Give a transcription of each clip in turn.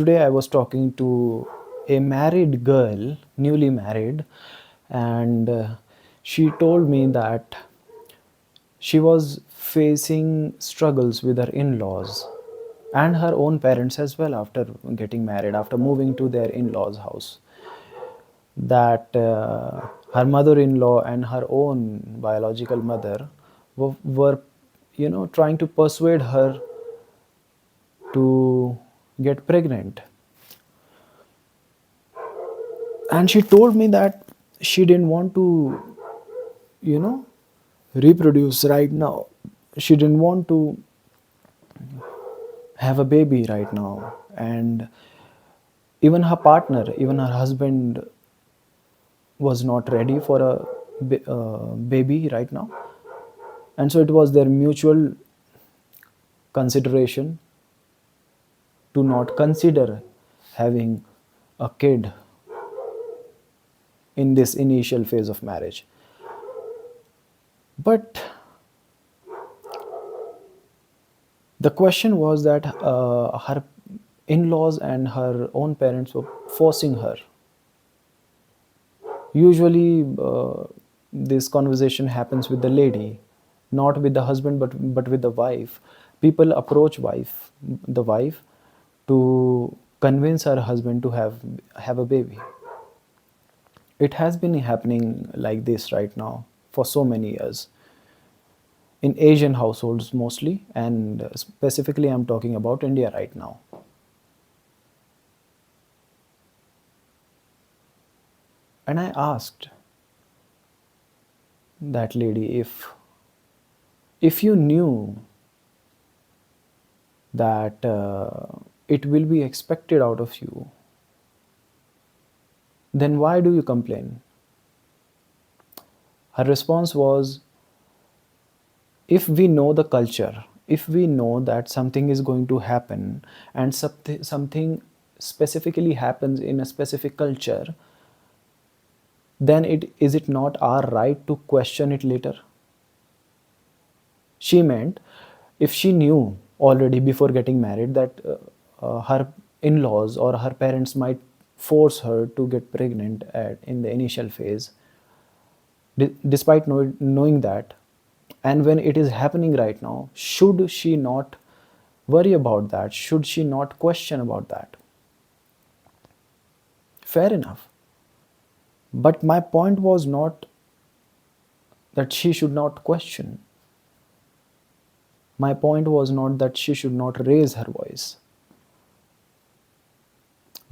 Today I was talking to a married girl, newly married, and she told me that she was facing struggles with her in-laws and her own parents as well after getting married, after moving to their in-laws house. That her mother-in-law and her own biological mother were trying to persuade her to get pregnant. And she told me that she didn't want to you know reproduce right now. She didn't want to have a baby right now, and even her partner, even her husband, was not ready for a baby right now. And so it was their mutual consideration to not consider having a kid in this initial phase of marriage. But the question was that her in-laws and her own parents were forcing her. Usually this conversation happens with the lady, not with the husband, but with the wife. People approach the wife, to convince her husband to have a baby. It has been happening like this right now for so many years in Asian households mostly, and specifically I'm talking about India right now. And I asked that lady, if you knew that it will be expected out of you, then why do you complain? Her response was, if we know the culture, if we know that something is going to happen, and something specifically happens in a specific culture, then is it not our right to question it later? She meant, if she knew already before getting married that her in-laws or her parents might force her to get pregnant in the initial phase, despite knowing that, and when it is happening right now, should she not worry about that? Should she not question about that? Fair enough. But my point was not that she should not question. My point was not that she should not raise her voice.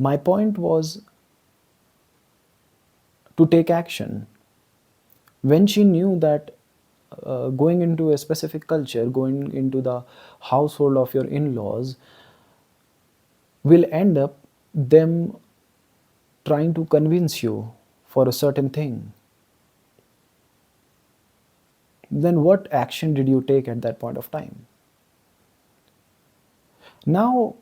My point was to take action. When she knew that going into a specific culture, going into the household of your in-laws, will end up them trying to convince you for a certain thing, then what action did you take at that point of time? Now,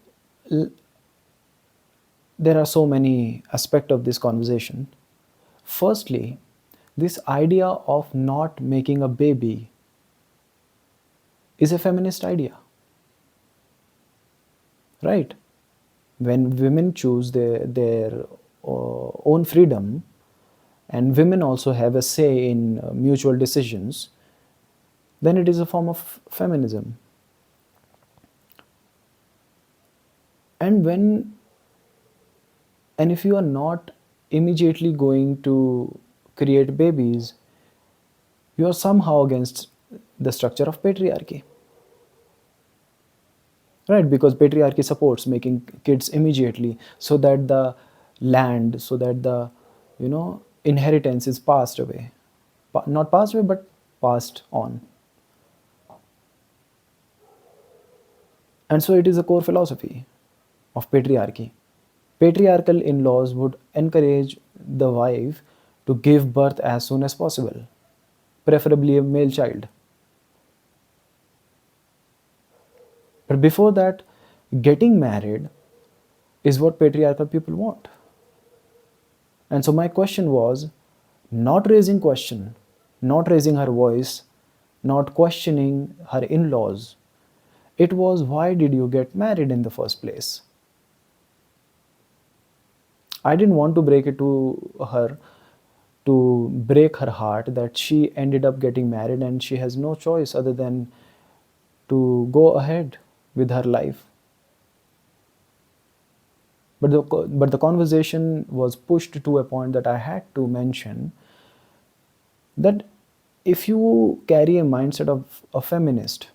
there are so many aspects of this conversation. Firstly, this idea of not making a baby is a feminist idea, right? When women choose their own freedom, and women also have a say in mutual decisions, then it is a form of feminism. And if you are not immediately going to create babies, you are somehow against the structure of patriarchy, right? Because patriarchy supports making kids immediately, so that the land, so that the inheritance is passed away, not passed away but passed on. And so it is a core philosophy of patriarchy. Patriarchal in-laws would encourage the wife to give birth as soon as possible, preferably a male child. But before that, getting married is what patriarchal people want. And so my question was not raising question, not raising her voice, not questioning her in-laws. It was, why did you get married in the first place? I didn't want to break it to her, to break her heart, that she ended up getting married and she has no choice other than to go ahead with her life. But the conversation was pushed to a point that I had to mention that if you carry a mindset of a feminist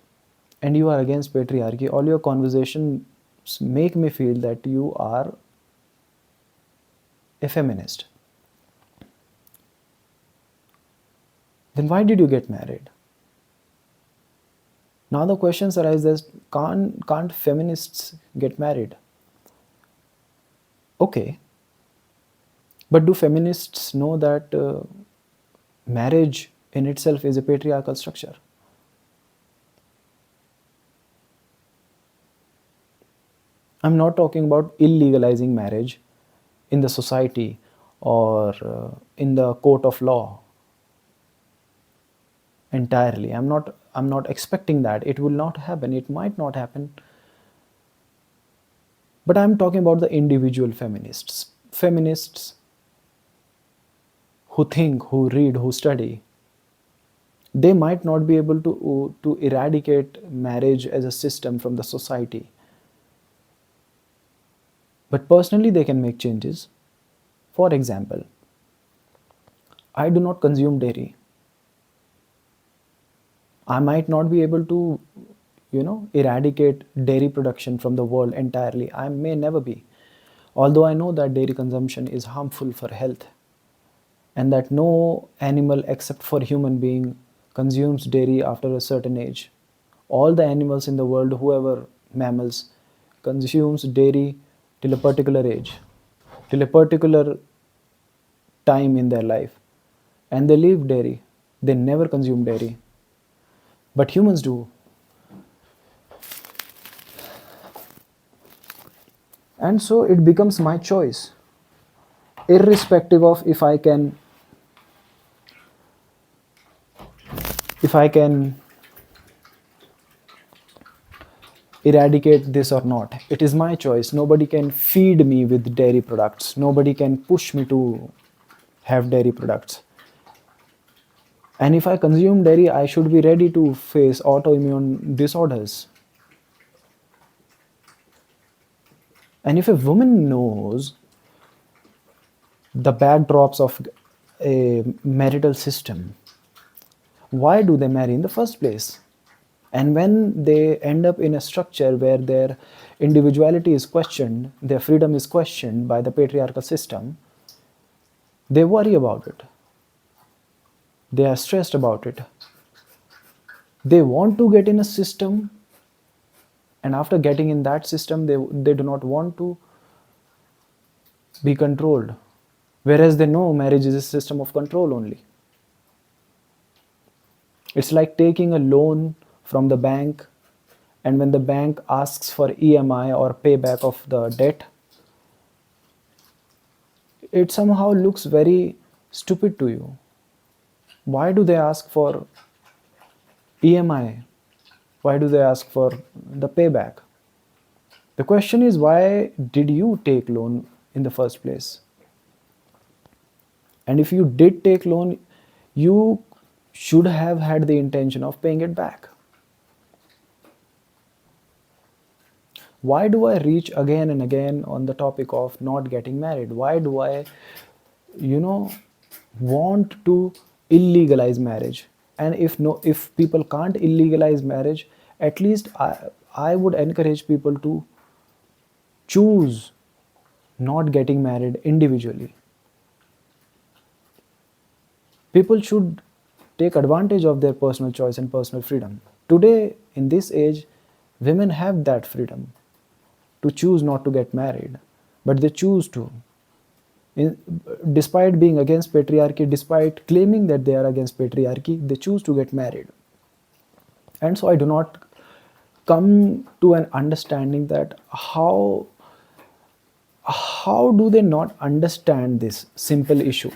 and you are against patriarchy, all your conversations make me feel that you are a feminist. Then why did you get married? Now the questions arise as, can't feminists get married? Okay, but do feminists know that marriage in itself is a patriarchal structure? I'm not talking about illegalizing marriage in the society or in the court of law entirely. I'm not expecting that. It will not happen. It might not happen. But I'm talking about the individual feminists. Feminists who think, who read, who study. They might not be able to eradicate marriage as a system from the society. But personally, they can make changes. For example, I do not consume dairy. I might not be able to, eradicate dairy production from the world entirely. I may never be. Although I know that dairy consumption is harmful for health and that no animal except for human being consumes dairy after a certain age. All the animals in the world, whoever mammals, consumes dairy till a particular age, till a particular time in their life, and they leave dairy. They never consume dairy. But humans do. And so it becomes my choice, irrespective of if I can eradicate this or not. It is my choice. Nobody can feed me with dairy products. Nobody can push me to have dairy products. And if I consume dairy, I should be ready to face autoimmune disorders. And if a woman knows the backdrops of a marital system, why do they marry in the first place? And when they end up in a structure where their individuality is questioned, their freedom is questioned by the patriarchal system, they worry about it. They are stressed about it. They want to get in a system, and after getting in that system, they do not want to be controlled. Whereas they know marriage is a system of control only. It's like taking a loan from the bank, and when the bank asks for EMI or payback of the debt, it somehow looks very stupid to you. Why do they ask for EMI? Why do they ask for the payback? The question is, why did you take loan in the first place? And if you did take loan, you should have had the intention of paying it back. Why do I reach again and again on the topic of not getting married? Why do I, want to illegalize marriage? And if people can't illegalize marriage, at least I would encourage people to choose not getting married individually. People should take advantage of their personal choice and personal freedom. Today, in this age, women have that freedom to choose not to get married, but they choose to. Despite being against patriarchy, despite claiming that they are against patriarchy, they choose to get married. And so I do not come to an understanding that how do they not understand this simple issue?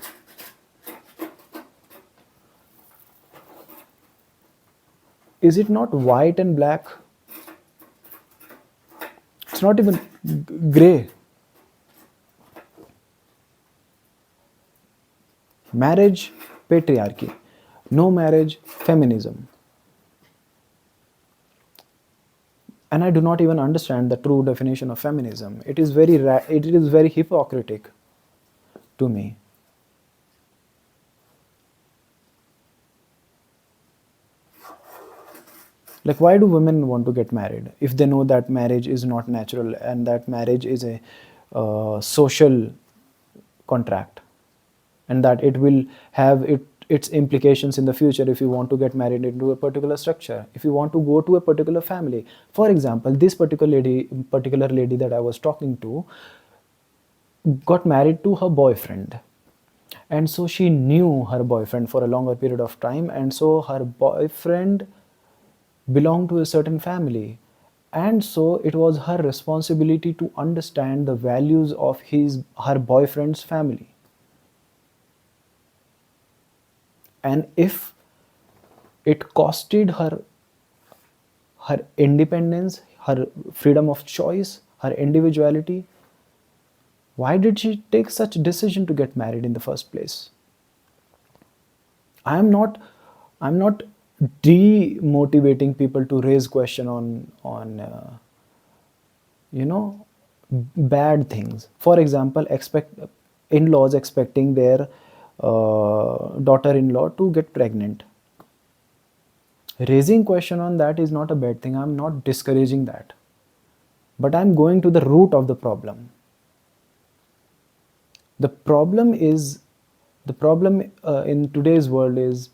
Is it not white and black? It's not even gray. marriage patriarchy, no marriage feminism. And I do not even understand the true definition of feminism. It is very hypocritical to me. Like, why do women want to get married if they know that marriage is not natural and that marriage is a social contract, and that it will have its implications in the future if you want to get married into a particular structure, if you want to go to a particular family. For example, this particular lady that I was talking to got married to her boyfriend, and so she knew her boyfriend for a longer period of time, and so her boyfriend belonged to a certain family, and so it was her responsibility to understand the values of her boyfriend's family. And if it costed her independence, her freedom of choice, her individuality, why did she take such decision to get married in the first place? I'm not demotivating people to raise question on you know bad things. For example, expect in-laws expecting their daughter-in-law to get pregnant. Raising question on that is not a bad thing. I'm not discouraging that, but I'm going to the root of the problem. The problem in today's world is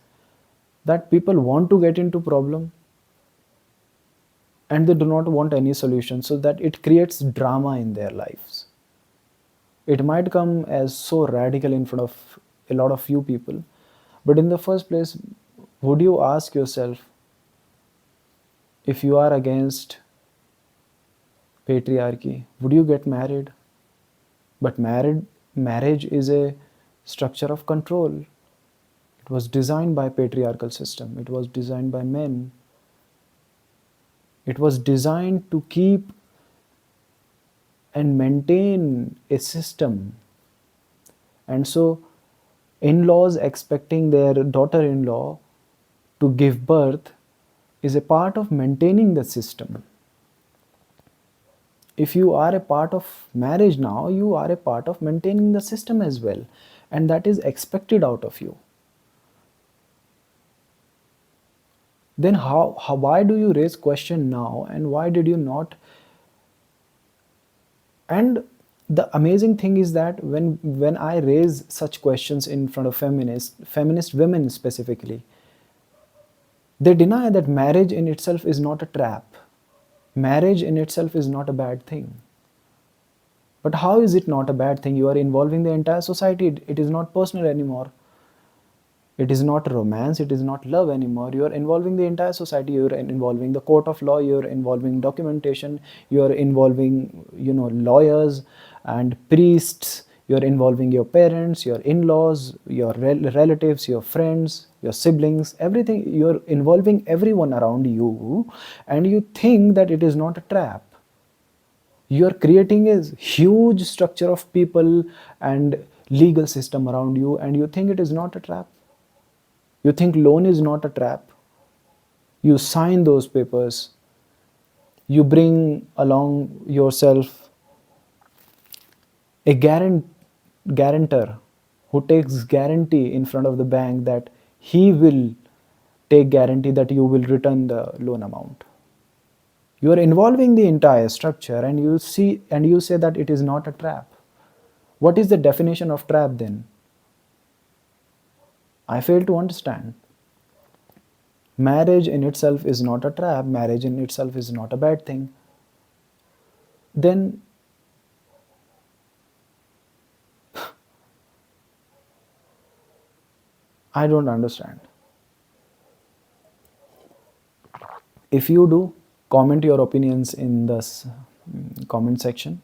that people want to get into problem and they do not want any solution, so that it creates drama in their lives. It might come as so radical in front of a lot of few people, but in the first place, would you ask yourself, if you are against patriarchy, would you get married? But marriage is a structure of control. It was designed by patriarchal system. It was designed by men. It was designed to keep and maintain a system. And so in-laws expecting their daughter-in-law to give birth is a part of maintaining the system. If you are a part of marriage now, you are a part of maintaining the system as well, and that is expected out of you. Then why do you raise question now, and why did you not? And the amazing thing is that when I raise such questions in front of feminist women specifically, they deny that marriage in itself is not a trap. Marriage in itself is not a bad thing. But how is it not a bad thing? You are involving the entire society. It is not personal anymore. It is not romance. It is not love anymore. You are involving the entire society. You are involving the court of law. You are involving documentation. You are involving, lawyers and priests. You are involving your parents, your in-laws, your relatives, your friends, your siblings, everything. You are involving everyone around you, and you think that it is not a trap. You are creating a huge structure of people and legal system around you, and you think it is not a trap. You think loan is not a trap. You sign those papers. You bring along yourself a guarantor who takes guarantee in front of the bank that he will take guarantee that you will return the loan amount. You are involving the entire structure, and you say that it is not a trap. What is the definition of trap then? I fail to understand. Marriage in itself is not a trap. Marriage in itself is not a bad thing. Then I don't understand. If you do, comment your opinions in this comment section,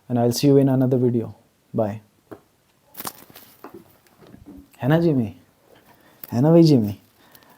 and I'll see you in another video. Bye. है ना Jimmy? है ना भाई Jimmy?